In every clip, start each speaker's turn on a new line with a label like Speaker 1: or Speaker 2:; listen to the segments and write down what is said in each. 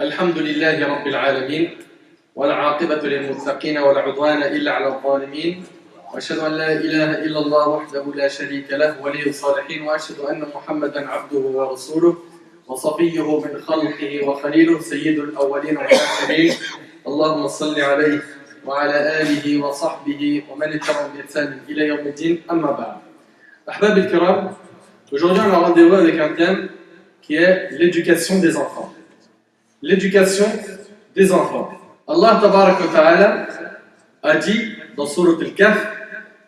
Speaker 1: الحمد لله رب العالمين والعاقبة للمتقين ولا عدوان إلا على الظالمين وأشهد أن لا إله إلا الله وحده لا شريك له ولي الصالحين وأشهد أن محمدا عبده ورسوله وصفيه من خلقه وخليله سيد الأولين والآخرين اللهم صل عليه وعلى آله وصحبه ومن اتبعهم بإحسان إلى يوم الدين أما بعد. أحباب الكرام, aujourd'hui on a rendez-vous avec un thème qui est l'éducation des enfants. L'éducation des enfants. Allah tabaraka wa ta'ala a dit dans Sourate Al-Kahf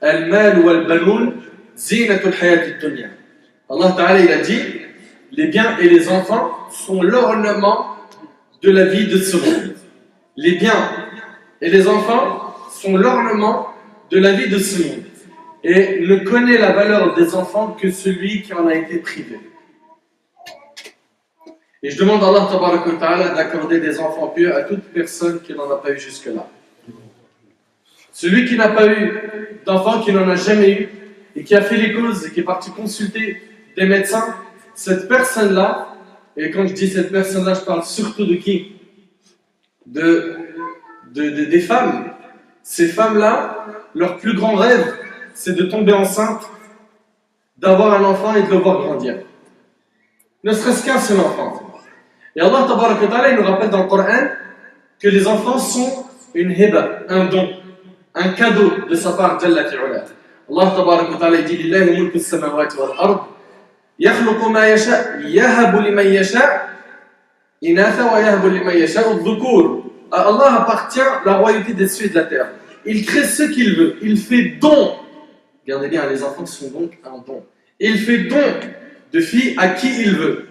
Speaker 1: Al-mal wal-banoun zinatul hayatid dunya. Allah ta'ala il a dit les biens et les enfants sont l'ornement de la vie de ce monde. Les biens et les enfants sont l'ornement de la vie de ce monde. Et ne connaît la valeur des enfants que celui qui en a été privé. Et je demande à Allah tabaraka wa ta'ala d'accorder des enfants pieux à toute personne qui n'en a pas eu jusque-là. Celui qui n'a pas eu d'enfant, qui n'en a jamais eu, et qui a fait les causes, et qui est parti consulter des médecins, cette personne-là, et quand je dis cette personne-là, je parle surtout de qui? Des femmes. Ces femmes-là, leur plus grand rêve, c'est de tomber enceinte, d'avoir un enfant et de le voir grandir. Ne serait-ce qu'un seul enfant. Et Allah tabaraka wa ta'ala, il nous rappelle dans le Coran que les enfants sont une hiba, un don, un cadeau de sa part, Jalla fi'ula. Allah tabaraka wa ta'ala, il dit Lillahi mulku as-samawati wal ard, yakhluqu ma yasha, yahabu liman yasha, inatha wa yahabu liman yasha ad-dhukur. À Allah appartient la royauté des cieux et de la terre. Il crée ce qu'il veut, il fait don. Regardez bien, les enfants sont donc un don. Il fait don de filles à qui il veut.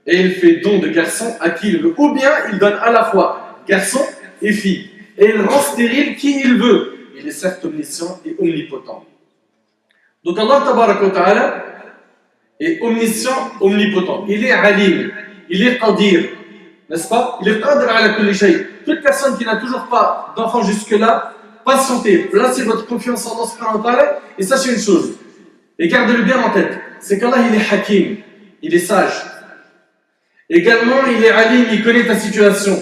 Speaker 1: Et il fait don de garçons à qui il veut. Ou bien il donne à la fois garçons et filles. Et il rend stérile qui il veut. Il est certes omniscient et omnipotent. Donc Allah tabaraka wa ta'ala est omniscient, omnipotent. Il est alim, il est qadir. N'est-ce pas? Il est qadir ala kulli shay. Toute personne qui n'a toujours pas d'enfant jusque-là, patientez, placez votre confiance en Allah subhanahu wa ta'ala et sachez une chose. Et gardez-le bien en tête. C'est qu'Allah il est hakim, il est sage. Également, il est alim, il connaît ta situation.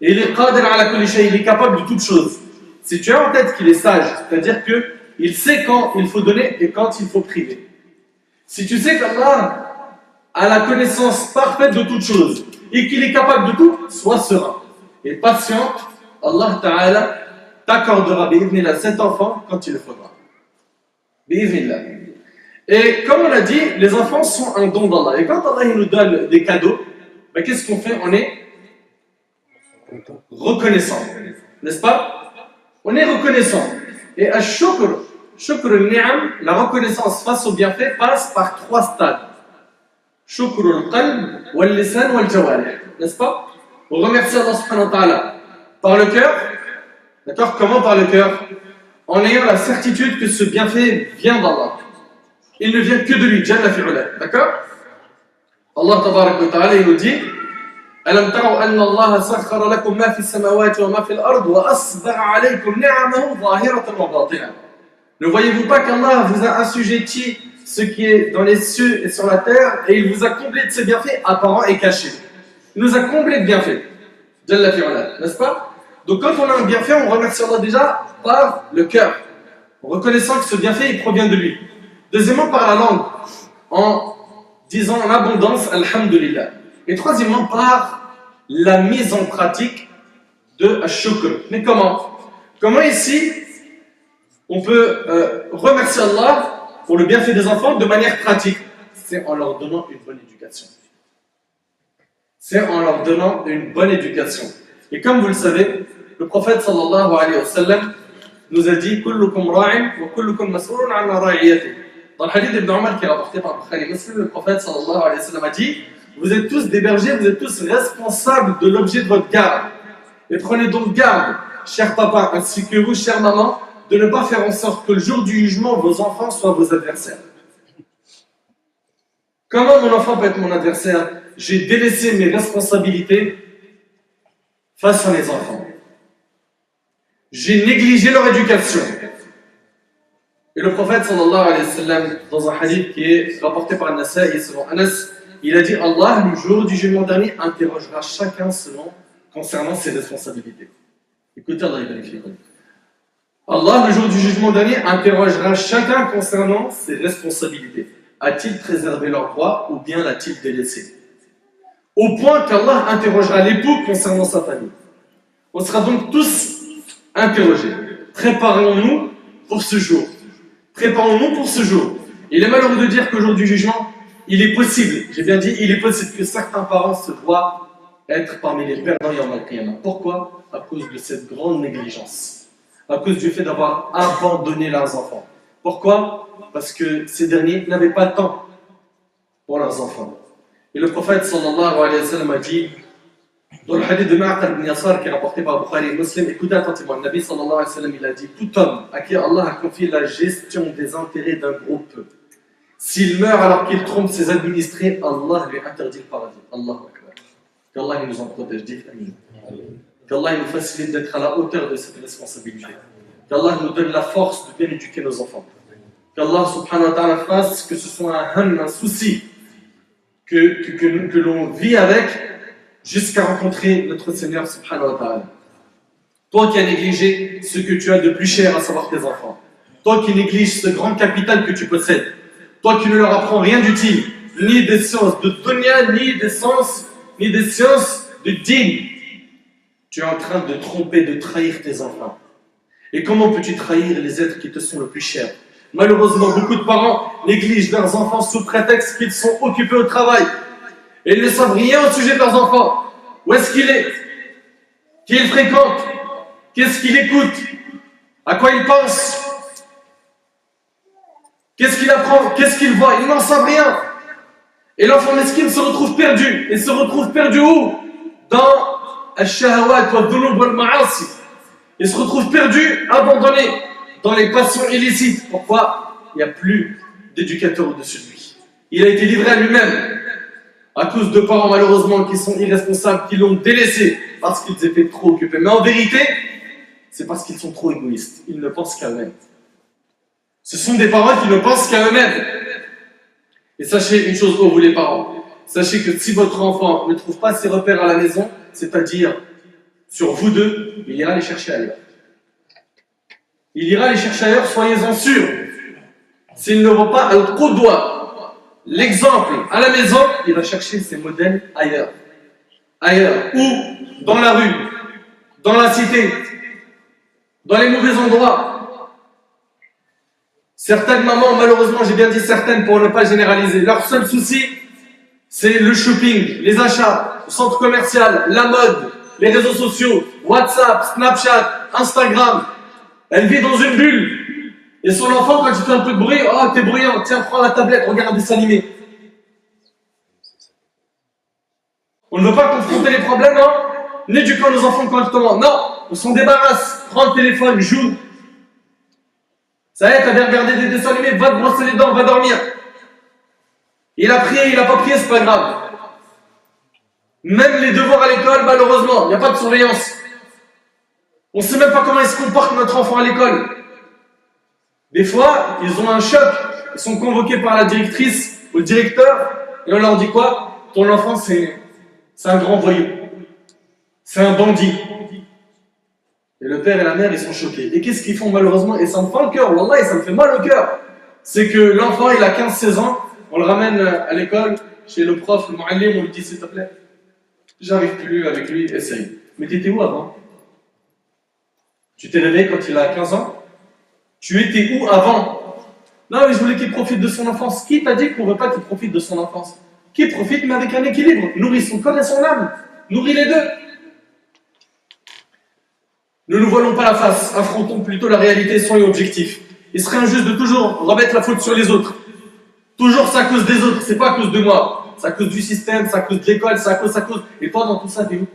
Speaker 1: Et il est qadir ala kulli shay, il est capable de toutes choses. Si tu as en tête qu'il est sage, c'est-à-dire qu'il sait quand il faut donner et quand il faut priver. Si tu sais qu'Allah a la connaissance parfaite de toutes choses et qu'il est capable de tout, sois serein et patient. Allah Ta'ala t'accordera bi'idhnillah cet enfant quand il le faudra. Bi'idhnillah. Et comme on a dit, les enfants sont un don d'Allah. Et quand Allah il nous donne des cadeaux, ben qu'est-ce qu'on fait? On est reconnaissant. N'est-ce pas? On est reconnaissant. Et ash-shukr, shukr al-ni'am, la reconnaissance face au bienfait, passe par 3 stades. Shukr al-qalb, wal-lisan, wal-jawarih. N'est-ce pas? On remercie Allah subhanahu wa ta'ala par le cœur. D'accord? Comment par le cœur? En ayant la certitude que ce bienfait vient d'Allah. Il ne vient que de lui, Jalla fi'ula. D'accord? Allah tabaraka wa ta'ala, il nous dit Alam ta'u anna Allah sakhkhara lakum ma fi as-samawati wa ma fi al-ard wa asbagha alaykum ni'amahu zahiratan wa batinah. Ne voyez-vous pas qu'Allah vous a assujetti ce qui est dans les cieux et sur la terre et il vous a comblé de ses bienfaits apparents et cachés. Il nous a comblé de bienfaits. Jalla fi'ula, n'est-ce pas? Donc quand on a un bienfait, on remercie Allah déjà par le cœur, en reconnaissant que ce bienfait il provient de lui. Deuxièmement, par la langue, en disant en abondance Alhamdulillah. Et troisièmement, par la mise en pratique de Ash-Shukr. Mais comment? Comment ici, on peut remercier Allah pour le bienfait des enfants de manière pratique? C'est en leur donnant une bonne éducation. C'est en leur donnant une bonne éducation. Et comme vous le savez, le prophète sallallahu alayhi wa sallam nous a dit Kullukum ra'in wa kullukum mas'ulun 'an ra'iyatihi. Dans le hadith d'Ibn Omar qui est rapporté par Bukhari Muslim, le prophète sallallahu alayhi wa sallam a dit vous êtes tous des bergers, vous êtes tous responsables de l'objet de votre garde. Et prenez donc garde, cher papa, ainsi que vous, chère maman, de ne pas faire en sorte que le jour du jugement, vos enfants soient vos adversaires. Comment mon enfant peut être mon adversaire? J'ai délaissé mes responsabilités face à mes enfants. J'ai négligé leur éducation. Et le prophète sallallahu alayhi wa sallam, dans un hadith qui est rapporté par An-Nasa'i selon Anas, Il a dit Allah, le jour du jugement dernier, interrogera chacun concernant ses responsabilités. Écoutez, Allah, il vérifie. Allah, le jour du jugement dernier, interrogera chacun concernant ses responsabilités. A-t-il préservé leurs droits ou bien l'a-t-il délaissé? Au point qu'Allah interrogera l'époux concernant sa famille. On sera donc tous interrogés. Préparons-nous pour ce jour. Préparons-nous pour ce jour. Il est malheureux de dire qu'au jour du jugement, il est possible, j'ai bien dit, il est possible que certains parents se voient être parmi les perdants Yawm al-Qiyamah. Pourquoi? À cause de cette grande négligence. À cause du fait d'avoir abandonné leurs enfants. Pourquoi? Parce que ces derniers n'avaient pas le temps pour leurs enfants. Et le prophète sallallahu alayhi wa sallam a dit, dans le hadith de Ma'qal ibn Yasar qui est rapporté par Bukhari et Muslim, écoutez attentivement, le Nabi sallallahu alayhi wa sallam il a dit, tout homme à qui Allah a confié la gestion des intérêts d'un groupe, s'il meurt alors qu'il trompe ses administrés, Allah lui interdit le paradis. Allahu Akbar. Qu'Allah nous en protège, dites Amin. Qu'Allah nous facilite d'être à la hauteur de cette responsabilité. Qu'Allah nous donne la force de bien éduquer nos enfants. Qu'Allah subhanahu wa ta'ala fasse que ce soit un souci que l'on vit avec jusqu'à rencontrer notre Seigneur subhanahu wa ta'ala. Toi qui as négligé ce que tu as de plus cher, à savoir tes enfants. Toi qui négliges ce grand capital que tu possèdes. Toi qui ne leur apprends rien d'utile, ni des sciences de dunya, ni des sciences de din. Tu es en train de tromper, de trahir tes enfants. Et comment peux-tu trahir les êtres qui te sont le plus chers? Malheureusement, beaucoup de parents négligent leurs enfants sous prétexte qu'ils sont occupés au travail. Et ils ne savent rien au sujet de leurs enfants. Où est-ce qu'il est? Qui il fréquente? Qu'est-ce qu'il écoute? À quoi il pense? Qu'est-ce qu'il apprend? Qu'est-ce qu'il voit? Ils n'en savent rien. Et l'enfant mesquin se retrouve perdu. Et se retrouve perdu où? Dans al-shahawat wa dhunub wal ma'asi. Il se retrouve perdu, abandonné dans les passions illicites. Pourquoi? Il n'y a plus d'éducateur au-dessus de lui. Il a été livré à lui-même à cause de parents malheureusement qui sont irresponsables, qui l'ont délaissé parce qu'ils étaient trop occupés. Mais en vérité, c'est parce qu'ils sont trop égoïstes. Ils ne pensent qu'à eux-mêmes. Ce sont des parents qui ne pensent qu'à eux-mêmes. Et sachez une chose, vous les parents, sachez que si votre enfant ne trouve pas ses repères à la maison, c'est-à-dire sur vous deux, il ira les chercher ailleurs. Il ira les chercher ailleurs, soyez-en sûrs. S'il ne voit pas al-qudwa, l'exemple à la maison, il va chercher ses modèles ailleurs. Ailleurs. Ou dans la rue, dans la cité, dans les mauvais endroits. Certaines mamans, malheureusement, j'ai bien dit certaines pour ne pas généraliser, leur seul souci, c'est le shopping, les achats, le centre commercial, la mode, les réseaux sociaux, WhatsApp, Snapchat, Instagram. Elle vit dans une bulle. Et son enfant, quand il fait un peu de bruit, oh, t'es bruyant, tiens, prends la tablette, regarde des dessins animés. On ne veut pas confronter les problèmes, non? N'éduquons nos enfants correctement. Non, on s'en débarrasse. Prends le téléphone, joue. Ça y est, t'as bien regardé des dessins animés, va te brosser les dents, va dormir. Il a prié, il a pas prié, c'est pas grave. Même les devoirs à l'école, malheureusement, il n'y a pas de surveillance. On ne sait même pas comment il se comporte notre enfant à l'école. Des fois, ils ont un choc, ils sont convoqués par la directrice ou le directeur, et on leur dit quoi? Ton enfant, c'est un grand voyou. C'est un bandit. Et le père et la mère, ils sont choqués. Et qu'est-ce qu'ils font malheureusement? Et ça me fend le cœur, wallah, et ça me fait mal au cœur. C'est que l'enfant, il a 15-16 ans, on le ramène à l'école, chez le prof, le mu'allim, on lui dit s'il te plaît, j'arrive plus avec lui, essaye. Mais t'étais où avant? Tu t'es réveillé quand il a 15 ans? Tu étais où avant? Non, mais je voulais qu'il profite de son enfance. Qui t'a dit qu'on ne veut pas qu'il profite de son enfance? Qui profite, mais avec un équilibre. Nourrit son corps et son âme. Nourrit les deux. Ne nous voilons pas la face. Affrontons plutôt la réalité, soyons objectifs. Il serait injuste de toujours remettre la faute sur les autres. Toujours c'est à cause des autres, c'est pas à cause de moi. C'est à cause du système, c'est à cause de l'école, c'est à cause. Et toi, dans tout ça, t'es où?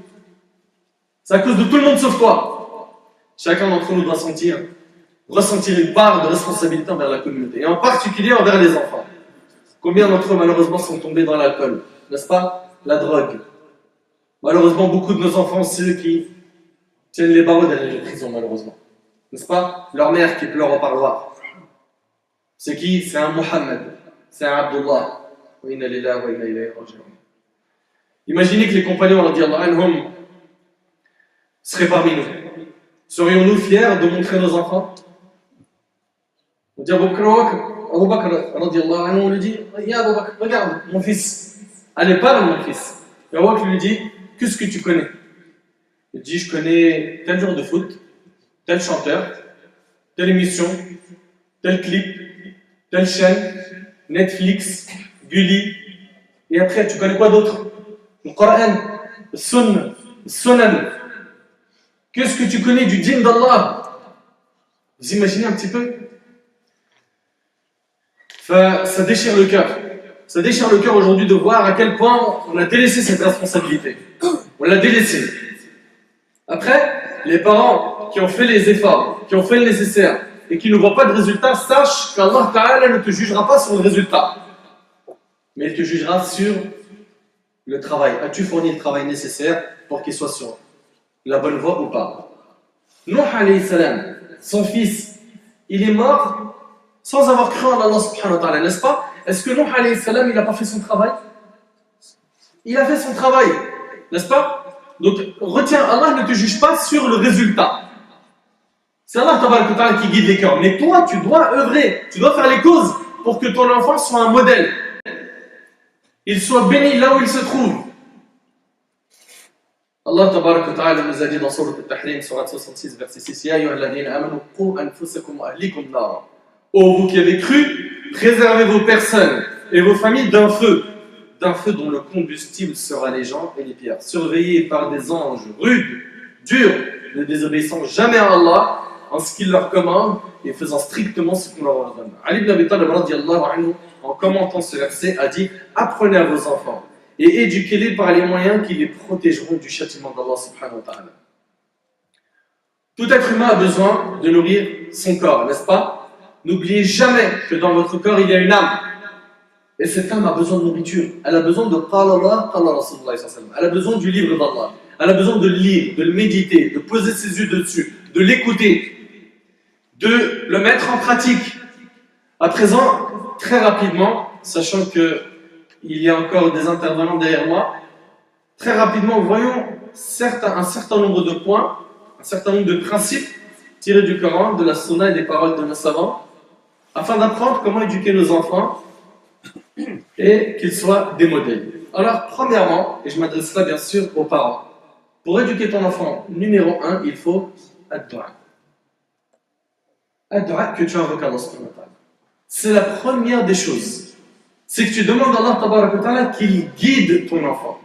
Speaker 1: C'est à cause de tout le monde sauf toi. Chacun d'entre nous doit ressentir une part de responsabilité envers la communauté, et en particulier envers les enfants. Combien d'entre eux, malheureusement, sont tombés dans l'alcool, n'est-ce pas? La drogue. Malheureusement, beaucoup de nos enfants, ceux qui tiennent les barreaux derrière les prisons, malheureusement. N'est-ce pas? Leur mère qui pleure au parloir. C'est qui? C'est un Mohammed, c'est un Abdullah. Imaginez que les compagnons radiyallahu anhum seraient parmi nous. Serions-nous fiers de montrer nos enfants? On dit Abu Bakr radiyallahu anhu, on lui dit Ya Abu Bakr, regarde mon fils. Allez, parle mon fils. Et Abu Bakr lui dit qu'est-ce que tu connais? Il dit je connais tel genre de foot, tel chanteur, telle émission, tel clip, telle chaîne, Netflix, Gulli. Et après, tu connais quoi d'autre? Le Coran, le Sunna, le Sunan. Qu'est-ce que tu connais du dîn d'Allah? Vous imaginez un petit peu? Ça déchire le cœur. Ça déchire le cœur aujourd'hui de voir à quel point on a délaissé cette responsabilité. On l'a délaissée. Après, les parents qui ont fait les efforts, qui ont fait le nécessaire et qui ne voient pas de résultat, sache qu'Allah Ta'ala ne te jugera pas sur le résultat, mais il te jugera sur le travail. As-tu fourni le travail nécessaire pour qu'il soit sur la bonne voie ou pas? Nuh alayhi salam, son fils, il est mort sans avoir cru en Allah subhanahu wa ta'ala, n'est-ce pas? Est-ce que Nuh alayhi salam, il n'a pas fait son travail? Il a fait son travail, n'est-ce pas? Donc, retiens, Allah ne te juge pas sur le résultat. C'est Allah Ta'ala qui guide les cœurs. Mais toi, tu dois œuvrer, tu dois faire les causes pour que ton enfant soit un modèle. Il soit béni là où il se trouve. Allah Ta'ala nous a dit dans Sourate Al-Tahrim, Sourate 66, verset 6, Ya ayyuhalladhina amanu qu anfusakum wa ahlikum nara. Ô vous qui avez cru, préservez vos personnes et vos familles d'un feu dont le combustible sera les gens et les pierres, surveillés par des anges rudes, durs, ne désobéissant jamais à Allah en ce qu'il leur commande et faisant strictement ce qu'on leur ordonne. Ali ibn Abi Talib radiyallahu anhu, en commentant ce verset, a dit « Apprenez à vos enfants et éduquez-les par les moyens qui les protégeront du châtiment d'Allah subhanahu wa ta'ala. » Tout être humain a besoin de nourrir son corps, n'est-ce pas? N'oubliez jamais que dans votre corps il y a une âme. Et cette âme a besoin de nourriture. Elle a besoin de Qala Allah, Qala Rasulullah. Elle a besoin du livre d'Allah. Elle a besoin de le lire, de le méditer, de poser ses yeux dessus, de l'écouter, de le mettre en pratique. À présent, très rapidement, sachant qu'il y a encore des intervenants derrière moi, très rapidement, voyons un certain nombre de points, un certain nombre de principes tirés du Coran, de la Sunna et des paroles de nos savants, afin d'apprendre comment éduquer nos enfants et qu'ils soient des modèles. Alors, premièrement, et je m'adresse là bien sûr aux parents, pour éduquer ton enfant, numéro 1, il faut ad-du'a. Ad-du'a que tu invoques Allah subhanahu wa ta'ala. C'est la première des choses. C'est que tu demandes à Allah tabaraka wa ta'ala qu'il guide ton enfant.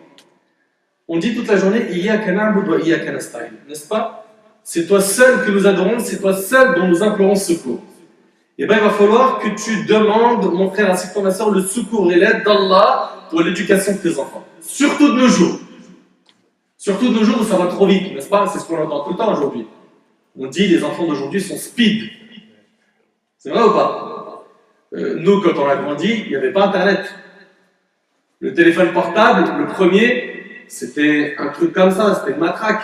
Speaker 1: On dit toute la journée, Iyyaka na'budu wa iyyaka nasta'in, n'est-ce pas? C'est toi seul que nous adorons, c'est toi seul dont nous implorons secours. Et bien il va falloir que tu demandes, mon frère ainsi que ton ma soeur, le secours et l'aide d'Allah pour l'éducation de tes enfants. Surtout de nos jours. Surtout de nos jours où ça va trop vite, n'est-ce pas? C'est ce qu'on entend tout le temps aujourd'hui. On dit les enfants d'aujourd'hui sont speed. C'est vrai ou pas? Nous, quand on a grandi, il n'y avait pas Internet. Le téléphone portable, le premier, c'était un truc comme ça, c'était une matraque.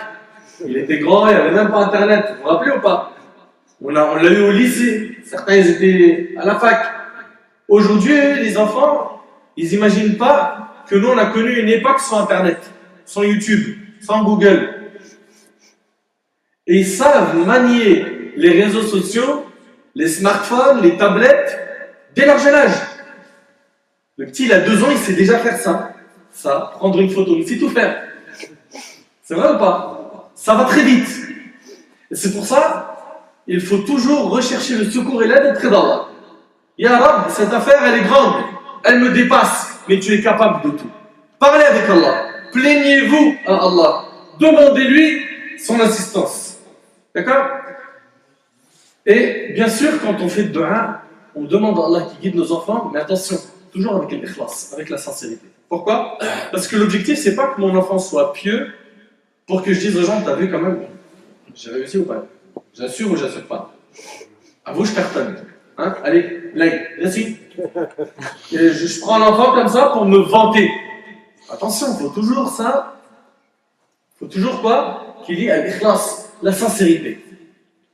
Speaker 1: Il était grand, il n'y avait même pas Internet. Vous vous rappelez ou pas? On l'a eu au lycée. Certains, ils étaient à la fac. Aujourd'hui, les enfants, ils n'imaginent pas que nous, on a connu une époque sans Internet, sans YouTube, sans Google. Et ils savent manier les réseaux sociaux, les smartphones, les tablettes, dès leur jeune âge. Le petit, il a 2 ans, il sait déjà faire ça. Ça, prendre une photo, il sait tout faire. C'est vrai ou pas? Ça va très vite. Et c'est pour ça, il faut toujours rechercher le secours et l'aide auprès d'Allah. Ya Rab, cette affaire, elle est grande, elle me dépasse, mais tu es capable de tout. Parlez avec Allah, plaignez-vous à Allah, demandez-lui son assistance. D'accord? Et bien sûr, quand on fait dua, on demande à Allah qui guide nos enfants, mais attention, toujours avec l'ikhlas, avec la sincérité. Pourquoi? Parce que l'objectif, c'est pas que mon enfant soit pieux pour que je dise aux gens, t'as vu quand même, j'ai réussi ou pas? J'assure ou j'assure pas? À vous, je cartonne. Hein? Allez, blague, merci. Je prends l'enfant comme ça pour me vanter. Attention, il faut toujours ça. Il faut toujours quoi? Qu'il y ait l'ikhlas, la sincérité.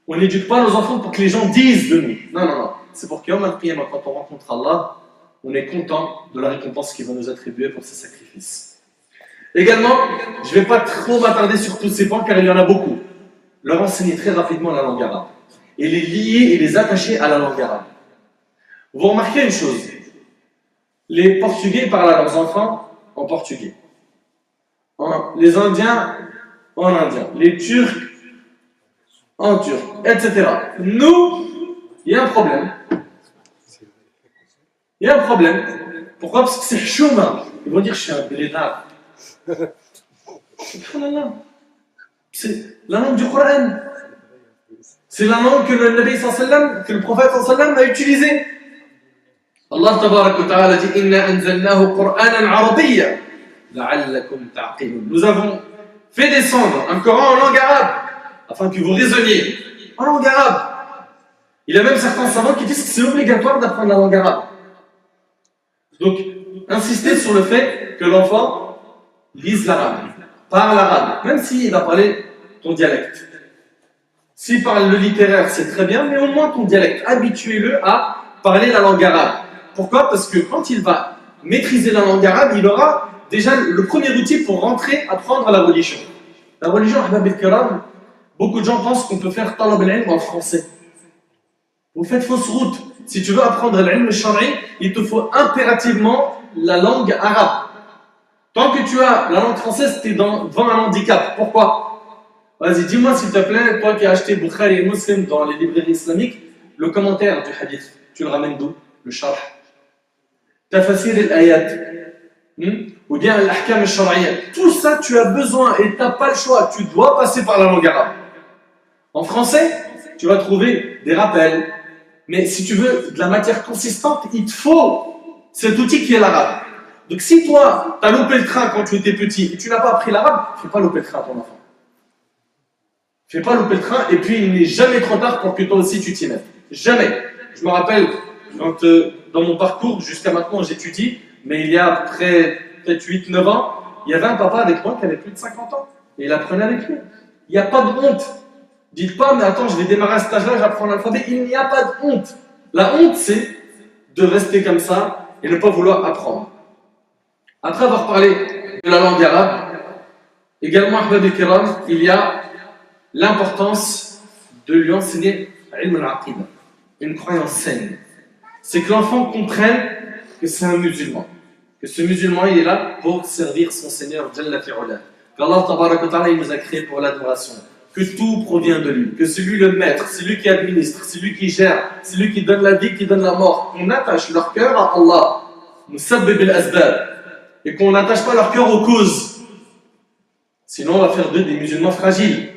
Speaker 1: On n'éduque pas nos enfants pour que les gens disent de nous. Non, non, non. C'est pour qu'il y ait un qiyamah, quand on rencontre Allah, on est content de la récompense qui va nous attribuer pour ces sacrifices. Également, je ne vais pas trop m'attarder sur tous ces points car il y en a beaucoup. Leur enseigner très rapidement la langue arabe et les lier et les attacher à la langue arabe. Vous remarquez une chose, les Portugais parlent à leurs enfants en portugais, les Indiens en indien, les Turcs en turc, etc. Nous, il y a un problème. Il y a un problème. Pourquoi? Parce que c'est chouma. Ils vont dire je suis un blédard. C'est la langue du Coran. C'est la langue que le Nabi sallam, que le prophète sallam a utilisée. Allah tabarak wa ta'ala dit Inna anzalnahu Qur'anan arabiyya la'allakum ta'qilun. Nous avons fait descendre un Coran en langue arabe afin que vous raisonniez en langue arabe. Il y a même certains savants qui disent que c'est obligatoire d'apprendre la langue arabe. Donc, insistez sur le fait que l'enfant lise l'arabe, parle l'arabe, même s'il va parler ton dialecte. S'il parle le littéraire, c'est très bien, mais au moins ton dialecte. Habituez-le à parler la langue arabe. Pourquoi? Parce que quand il va maîtriser la langue arabe, il aura déjà le premier outil pour rentrer, apprendre la religion. La religion, ahbab al-kiram, beaucoup de gens pensent qu'on peut faire talab al-ilm en français. Vous faites fausse route. Si tu veux apprendre l'ilm al-shar'i, il te faut impérativement la langue arabe. Tant que tu as la langue française, tu es devant un handicap. Pourquoi? Vas-y, dis-moi s'il te plaît, toi qui as acheté Bukhari et Muslim dans les librairies islamiques, le commentaire du hadith, tu le ramènes d'où? Le sharh. Tafasir al-ayat. Ou bien l'ahkam al-shar'iyya. Tout ça, tu as besoin et tu n'as pas le choix. Tu dois passer par la langue arabe. En français, tu vas trouver des rappels. Mais si tu veux de la matière consistante, il te faut cet outil qui est l'arabe. Donc si toi, tu as loupé le train quand tu étais petit et tu n'as pas appris l'arabe, fais pas louper le train à ton enfant. Fais pas louper le train et puis il n'est jamais trop tard pour que toi aussi tu t'y mettes. Jamais. Je me rappelle, quand dans mon parcours, jusqu'à maintenant j'étudie, mais il y a à peu près peut-être 8-9 ans, il y avait un papa avec moi qui avait plus de 50 ans. Et il apprenait avec lui. Il n'y a pas de honte. Dites pas, mais attends, je vais démarrer à cet âge-là, j'apprends l'alphabet. Il n'y a pas de honte. La honte, c'est de rester comme ça et ne pas vouloir apprendre. Après avoir parlé de la langue arabe, également, ahbab al-kiram, il y a l'importance de lui enseigner ilm al-aqida, une croyance saine. C'est que l'enfant comprenne que c'est un musulman. Que ce musulman, il est là pour servir son Seigneur, Jalla fi'ula. Qu'Allah tabarak wa ta'ala, il nous a créé pour l'adoration. Que tout provient de lui, que c'est lui le maître, c'est lui qui administre, c'est lui qui gère, c'est lui qui donne la vie, qui donne la mort. Qu'on attache leur cœur à Allah, musabbib al-asbab, et qu'on n'attache pas leur cœur aux causes. Sinon, on va faire d'eux des musulmans fragiles.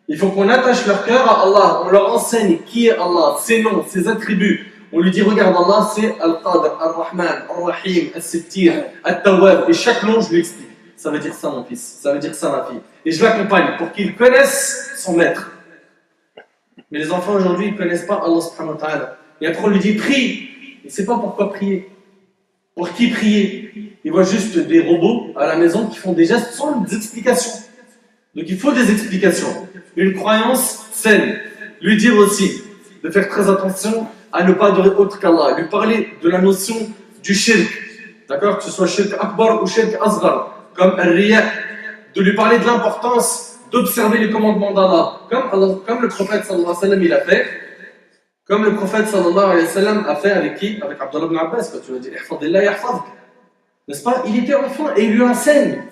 Speaker 1: Il faut qu'on attache leur cœur à Allah, on leur enseigne qui est Allah, ses noms, ses attributs. On lui dit, regarde, Allah, c'est Al-Qadr, Al-Rahman, Al-Rahim, Al-Sittir, Al-Tawwab, et chaque nom, je lui explique. Ça veut dire ça, mon fils, ça veut dire ça, ma fille. Et je l'accompagne pour qu'il connaisse son maître. Mais les enfants aujourd'hui, ils ne connaissent pas Allah subhanahu wa ta'ala. Et après, on lui dit, prie. Il ne sait pas pourquoi prier. Pour qui prier? Ils voient juste des robots à la maison qui font des gestes sans des explications. Donc il faut des explications. Une croyance saine. Lui dire aussi de faire très attention à ne pas adorer autre qu'Allah. Lui parler de la notion du shirk. D'accord? Que ce soit shirk akbar ou shirk asghar. Comme al-riya. De lui parler de l'importance d'observer les commandements d'Allah. Comme le prophète sallallahu alayhi wa sallam il a fait. Comme le prophète sallallahu alayhi wa sallam a fait avec qui? Avec Abdullah ibn Abbas. Quand tu vas dire ihfadillah yahfazk. N'est-ce pas? Il était enfant et il lui enseigne.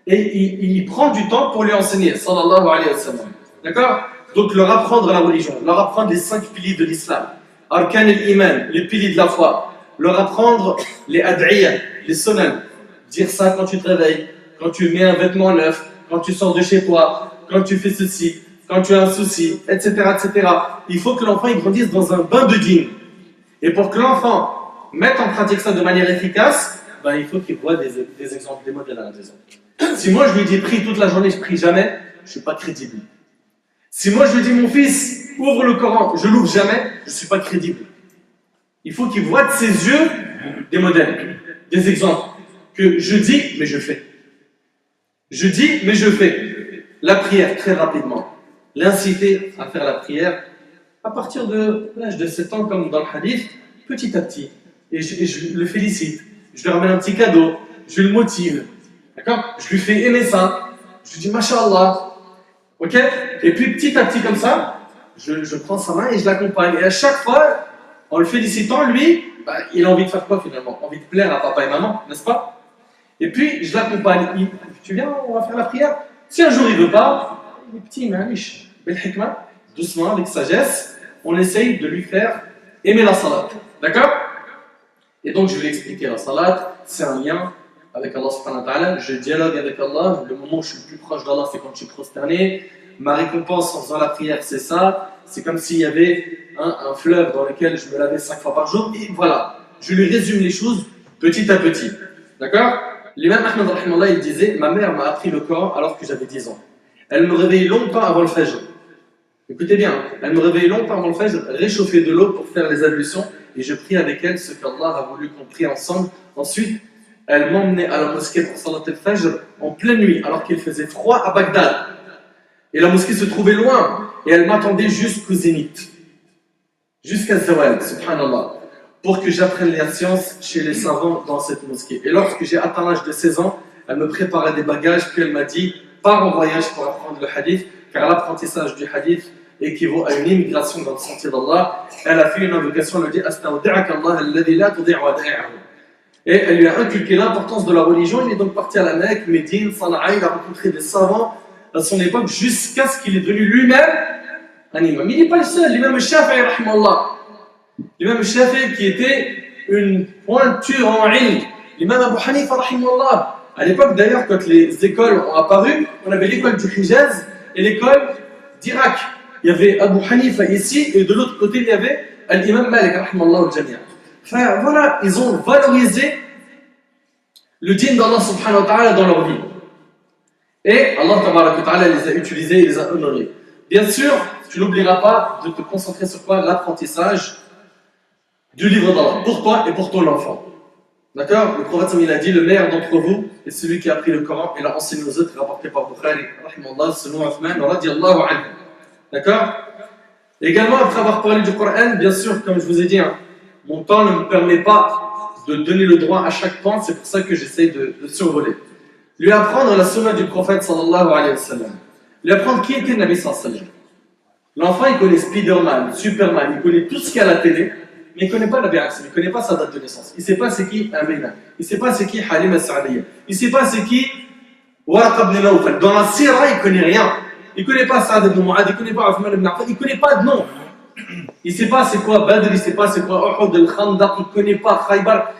Speaker 1: Et il prend du temps pour lui enseigner. Sallallahu alayhi wa sallam. D'accord? Donc leur apprendre la religion. Leur apprendre les 5 piliers de l'islam. Arkan al-Iman, les piliers de la foi. Leur apprendre les ad'iyah, les sunan. Dire ça quand tu te réveilles, quand tu mets un vêtement neuf, quand tu sors de chez toi, quand tu fais ceci, quand tu as un souci, etc., etc. Il faut que l'enfant il grandisse dans un bain de dîme. Et pour que l'enfant mette en pratique ça de manière efficace, ben, il faut qu'il voit des exemples, des modèles à la maison. Si moi je lui dis prie toute la journée, je prie jamais, je ne suis pas crédible. Si moi je lui dis mon fils, ouvre le Coran, je l'ouvre jamais, je ne suis pas crédible. Il faut qu'il voit de ses yeux des modèles, des exemples. Que je dis, mais je fais. Je dis, mais je fais. La prière, très rapidement. L'inciter à faire la prière à partir de l'âge de 7 ans, comme dans le hadith, petit à petit. et je le félicite, je lui ramène un petit cadeau, je le motive, d'accord? Je lui fais aimer ça, je lui dis Masha'Allah, ok? Et puis petit à petit comme ça, je prends sa main et je l'accompagne. Et à chaque fois, en le félicitant, lui, il a envie de faire quoi finalement? Envie de plaire à papa et maman, n'est-ce pas? Et puis je l'accompagne. Tu viens, on va faire la prière. Si un jour il veut pas, il est petit, mais riche. Bel hikmah, doucement, avec sagesse, on essaye de lui faire aimer la salat. D'accord? Et donc je vais lui expliquer la salat, c'est un lien avec Allah subhanahu wa ta'ala, je dialogue avec Allah, le moment où je suis le plus proche d'Allah c'est quand je suis prosterné, ma récompense en faisant la prière c'est ça, c'est comme s'il y avait un fleuve dans lequel je me lavais 5 fois par jour, et voilà, je lui résume les choses petit à petit. D'accord? L'imam Ahmed rahimahullah, il disait, ma mère m'a appris le Coran alors que j'avais 10 ans. Elle me réveillait longtemps avant le fajr. Écoutez bien, elle me réveillait longtemps avant le fajr, réchauffer de l'eau pour faire les ablutions, et je prie avec elle ce qu'Allah a voulu qu'on prie ensemble. Ensuite, elle m'emmenait à la mosquée pour Salat al-Fajr en pleine nuit, alors qu'il faisait froid à Bagdad. Et la mosquée se trouvait loin, et elle m'attendait jusqu'au zénith, jusqu'à Zawal, subhanallah, pour que j'apprenne la science chez les savants dans cette mosquée. Et lorsque j'ai atteint l'âge de 16 ans, elle me préparait des bagages, puis elle m'a dit, pars en voyage pour apprendre le hadith, car l'apprentissage du hadith équivaut à une immigration dans le sentier d'Allah. Elle a fait une invocation, elle a dit Astaudi'aka Allah alladhi la tudi'u wada'ahu. Et elle lui a inculqué l'importance de la religion. Il est donc parti à la Mecque, Médine, Sana'a, il a rencontré des savants à son époque jusqu'à ce qu'il est devenu lui-même un imam. Il n'est pas le seul, l'imam Shafi'i rahimahullah. L'imam Shafi'i qui était une pointure en ilm. L'imam Abu Hanifa rahimahullah. À l'époque d'ailleurs, quand les écoles ont apparu, on avait l'école du Hijaz et l'école d'Irak. Il y avait Abu Hanifa ici, et de l'autre côté, il y avait l'imam Malik, rahimahullah al-Jami'a. Enfin, voilà, ils ont valorisé le dîn d'Allah subhanahu wa ta'ala dans leur vie. Et Allah tabaraka wa ta'ala les a utilisés et les a honorés. Bien sûr, tu n'oublieras pas de te concentrer sur quoi? L'apprentissage du livre d'Allah, pour toi et pour ton enfant. D'accord? Le prophète il a dit, le meilleur d'entre vous est celui qui a appris le Coran et l'a enseigné aux autres, rapporté par Bukhari, rahimahullah, selon Uthman, radiallahu anhu. D'accord? Également, après avoir parlé du Coran, bien sûr, comme je vous ai dit, mon temps ne me permet pas de donner le droit à chaque point, c'est pour ça que j'essaie de survoler. Lui apprendre la sunna du prophète sallallahu alayhi wa sallam. Lui apprendre qui était le Nabi sallallahu alayhi wa sallam. L'enfant, il connaît Spider-Man, Superman, il connaît tout ce qu'il y a à la télé, mais il ne connaît pas la Bi'as, il ne connaît pas sa date de naissance. Il ne sait pas c'est qui Amina, il ne sait pas c'est qui Halim al-Sa'adiyya, il ne sait pas c'est qui Waraq ibn Nawfal. Dans la Sira, il ne connaît rien. Il ne connaît pas Saad ibn Mu'ad, il ne connaît pas Uthman ibn Affan, il ne connaît pas de nom. Il ne sait pas c'est quoi Badr, il ne sait pas c'est quoi Uhud, al-Khandaq, il ne connaît pas Khaybar.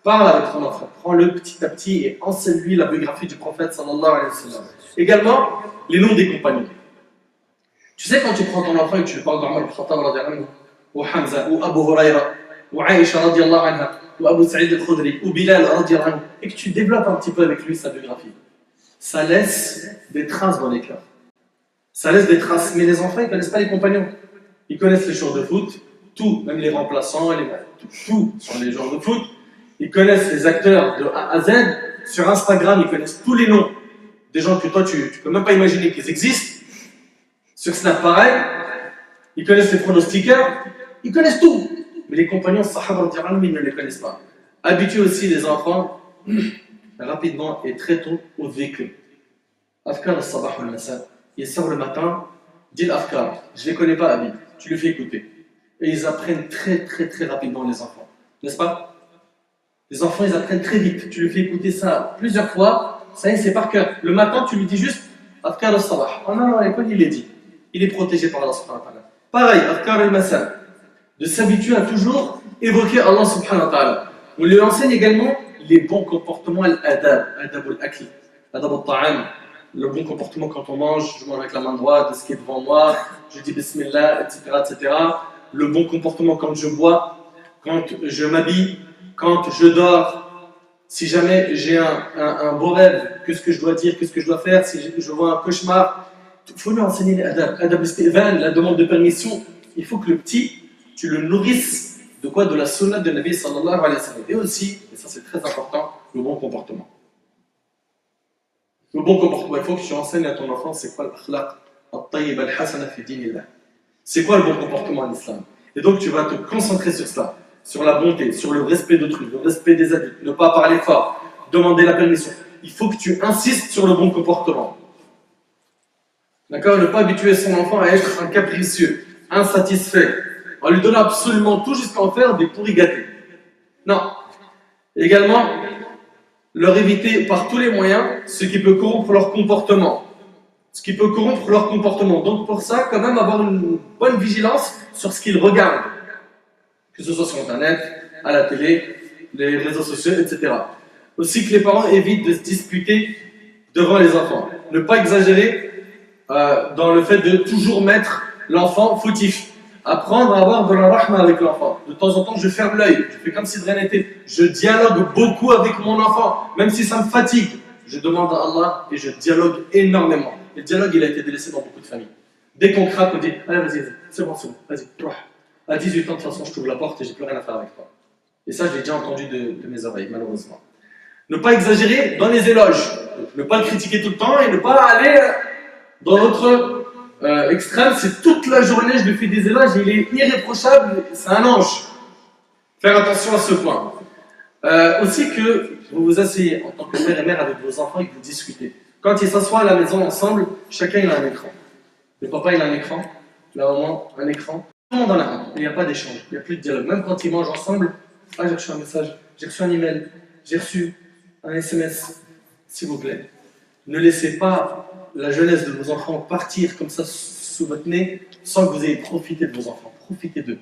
Speaker 1: Parle avec ton enfant, prends-le petit à petit et enseigne-lui la biographie du prophète sallallahu alayhi wa sallam. Également, les noms des compagnons. Tu sais, quand tu prends ton enfant et que tu lui parles d'Omar al-Khattab radiyallahu anhu, ou Hamza, ou Abu Huraira, ou Aïcha radiyallahu anha, ou Abu Sa'id al-Khudri, ou Bilal radiyallahu anhu, et que tu développes un petit peu avec lui sa biographie, ça laisse des traces dans les cœurs. Ça laisse des traces, mais les enfants, ils ne connaissent pas les compagnons. Ils connaissent les joueurs de foot, tout, même les remplaçants, tout sur les joueurs de foot. Ils connaissent les acteurs de A à Z. Sur Instagram, ils connaissent tous les noms des gens que toi, tu ne peux même pas imaginer qu'ils existent. Sur Snap, pareil. Ils connaissent les pronostiqueurs. Ils connaissent tout. Mais les compagnons, Sahaba, ils ne les connaissent pas. Habituez aussi les enfants rapidement et très tôt au dhikr. Afkar al-sabah al-masa. Il sort le matin, dit l'afkar. Je ne les connais pas, Abi. Tu le fais écouter. Et ils apprennent très rapidement, les enfants. N'est-ce pas? Les enfants, ils apprennent très vite. Tu lui fais écouter ça plusieurs fois, ça y est, c'est par cœur. Le matin, tu lui dis juste Afkar al-sabah. Oh non, à l'école, il est dit. Il est protégé par Allah subhanahu wa ta'ala. Pareil, Afkar al-masa. De s'habituer à toujours évoquer Allah subhanahu wa ta'ala. On lui enseigne également les bons comportements, al-adab, adab al-akli, adab al-ta'am. Le bon comportement quand on mange, je mange avec la main droite, de ce qui est devant moi, je dis bismillah, etc. Le bon comportement quand je bois, quand je m'habille, quand je dors, si jamais j'ai un beau rêve, qu'est-ce que je dois dire, qu'est-ce que je dois faire, si je vois un cauchemar, il faut lui enseigner les adab. Adab al-isti'zan, la demande de permission. Il faut que le petit, tu le nourrisses de quoi? De la sunna de Nabi sallallahu alayhi wa sallam. Et aussi, et ça c'est très important, le bon comportement. Le bon comportement, il faut que tu enseignes à ton enfant c'est quoi l'akhlaq at-tayyib al-hasana fi dinillah. C'est quoi le bon comportement en islam? Et donc tu vas te concentrer sur cela. sur la bonté, sur le respect d'autrui, le respect des adultes, ne pas parler fort, demander la permission. Il faut que tu insistes sur le bon comportement. D'accord? Ne pas habituer son enfant à être un capricieux, insatisfait, en lui donnant absolument tout jusqu'à en faire des pourris gâtés. Non. Également, leur éviter par tous les moyens ce qui peut corrompre leur comportement. Ce qui peut corrompre leur comportement. Donc pour ça, quand même avoir une bonne vigilance sur ce qu'ils regardent. Que ce soit sur Internet, à la télé, les réseaux sociaux, etc. Aussi que les parents évitent de se disputer devant les enfants. Ne pas exagérer dans le fait de toujours mettre l'enfant fautif. Apprendre à avoir de la rahma avec l'enfant. De temps en temps, je ferme l'œil, je fais comme si de rien n'était. Je dialogue beaucoup avec mon enfant, même si ça me fatigue. Je demande à Allah et je dialogue énormément. Le dialogue, il a été délaissé dans beaucoup de familles. Dès qu'on craque, on dit allez, vas-y, c'est bon, vas-y, à 18 ans, de toute façon, je t'ouvre la porte et j'ai plus rien à faire avec toi. Et ça, je l'ai déjà entendu de mes oreilles, malheureusement. Ne pas exagérer dans les éloges. Ne pas le critiquer tout le temps et ne pas aller dans l'autre extrême. C'est toute la journée, je lui fais des éloges, il est irréprochable, c'est un ange. Faire attention à ce point. Aussi que vous vous asseyez en tant que père et mère avec vos enfants et que vous discutez. Quand ils s'assoient à la maison ensemble, chacun il a un écran. Le papa il a un écran, la maman un écran. Tout le monde en a un. Il n'y a pas d'échange, il n'y a plus de dialogue. Même quand ils mangent ensemble, ah j'ai reçu un message, j'ai reçu un email, j'ai reçu un SMS. S'il vous plaît, ne laissez pas la jeunesse de vos enfants partir comme ça sous votre nez sans que vous ayez profité de vos enfants. Profitez d'eux.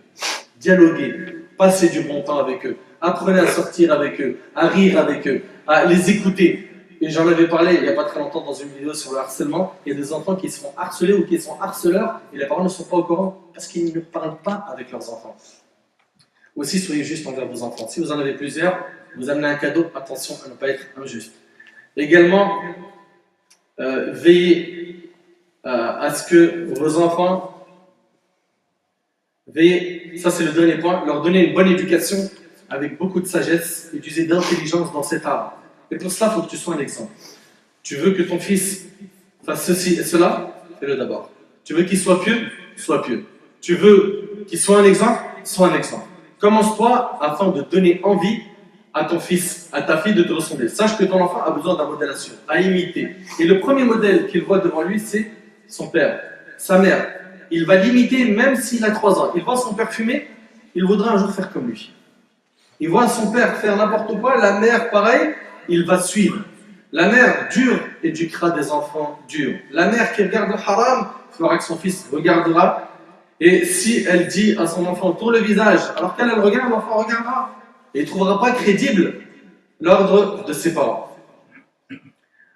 Speaker 1: Dialoguez, passez du bon temps avec eux. Apprenez à sortir avec eux, à rire avec eux, à les écouter. Et j'en avais parlé il n'y a pas très longtemps dans une vidéo sur le harcèlement. Il y a des enfants qui se font harceler ou qui sont harceleurs et les parents ne sont pas au courant parce qu'ils ne parlent pas avec leurs enfants. Aussi, soyez juste envers vos enfants. Si vous en avez plusieurs, vous amenez un cadeau, attention à ne pas être injuste. Également, veillez à ce que vos enfants, veillez, ça c'est le dernier point, leur donner une bonne éducation avec beaucoup de sagesse et d'user d'intelligence dans cet art. Et pour cela, il faut que tu sois un exemple. Tu veux que ton fils fasse ceci et cela, fais-le d'abord. Tu veux qu'il soit pieux, sois pieux. Tu veux qu'il soit un exemple, sois un exemple. Commence-toi afin de donner envie à ton fils, à ta fille de te ressembler. Sache que ton enfant a besoin d'un modèle à imiter. Et le premier modèle qu'il voit devant lui, c'est son père, sa mère. Il va l'imiter même s'il a 3 ans. Il voit son père fumer, il voudra un jour faire comme lui. Il voit son père faire n'importe quoi, la mère pareil, il va suivre. La mère dure éduquera des enfants durs. La mère qui regarde le haram fera que son fils regardera. Et si elle dit à son enfant tourne le visage, alors qu'elle regarde, l'enfant regardera. Et il ne trouvera pas crédible l'ordre de ses parents.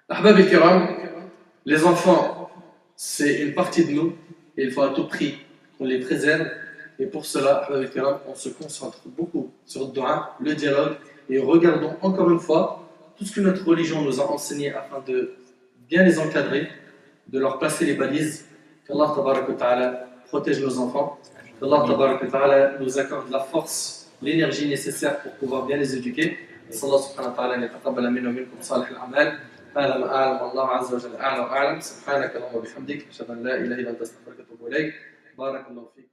Speaker 1: Ahbab al-Kiram, les enfants, c'est une partie de nous et il faut à tout prix qu'on les préserve. Et pour cela, Ahbab al-Kiram, on se concentre beaucoup sur le dua, le dialogue et regardons encore une fois tout ce que notre religion nous a enseigné afin de bien les encadrer, de leur placer les balises. Qu'Allah tabarak wa ta'ala protège nos enfants, qu'Allah tabarak wa ta'ala nous accorde la force, l'énergie nécessaire pour pouvoir bien les éduquer. Allah subhanahu wa ta'ala يتقبل منا ومنكم صالح الأعمال. هذا ما أعلم والله عز وجل أعلى وأعلم. سبحانك اللهم وبحمدك أشهد أن لا إله إلا أنت أستغفرك وأتوب إليك. بارك الله فيك.